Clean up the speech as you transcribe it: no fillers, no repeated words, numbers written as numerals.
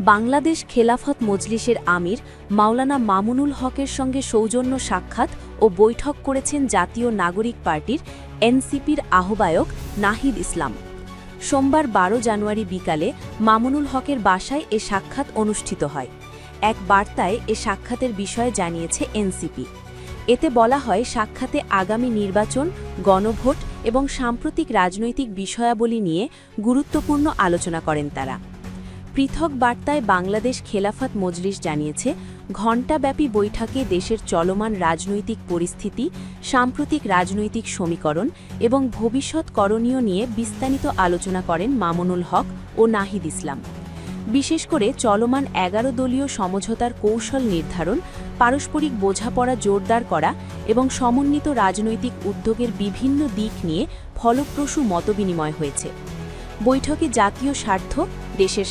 বাংলাদেশ খেলাফত মজলিসের আমির মাওলানা মামুনুল হকের সঙ্গে সৌজন্য সাক্ষাৎ ও বৈঠক করেছেন জাতীয় নাগরিক পার্টির এনসিপির আহ্বায়ক নাহিদ ইসলাম। সোমবার ১২ জানুয়ারি বিকালে মামুনুল হকের বাসায় এ সাক্ষাৎ অনুষ্ঠিত হয়। এক বার্তায় এ সাক্ষাতের বিষয়ে জানিয়েছে এনসিপি। এতে বলা হয়, সাক্ষাতে আগামী নির্বাচন, গণভোট এবং সাম্প্রতিক রাজনৈতিক বিষয়াবলী নিয়ে গুরুত্বপূর্ণ আলোচনা করেন তারা। পৃথক বার্তায় বাংলাদেশ খেলাফত মজলিস জানিয়েছে, ঘণ্টাব্যাপী বৈঠকে দেশের চলমান রাজনৈতিক পরিস্থিতি, সাম্প্রতিক রাজনৈতিক সমীকরণ এবং ভবিষ্যৎ করণীয় নিয়ে বিস্তারিত আলোচনা করেন মামুনুল হক ও নাহিদ ইসলাম। বিশেষ করে চলমান ১১ দলীয় সমঝোতার কৌশল নির্ধারণ, পারস্পরিক বোঝাপড়া জোরদার করা এবং সমন্বিত রাজনৈতিক উদ্যোগের বিভিন্ন দিক নিয়ে ফলপ্রসূ মতবিনিময় হয়েছে। বৈঠকে জাতীয় স্বার্থ, দেশের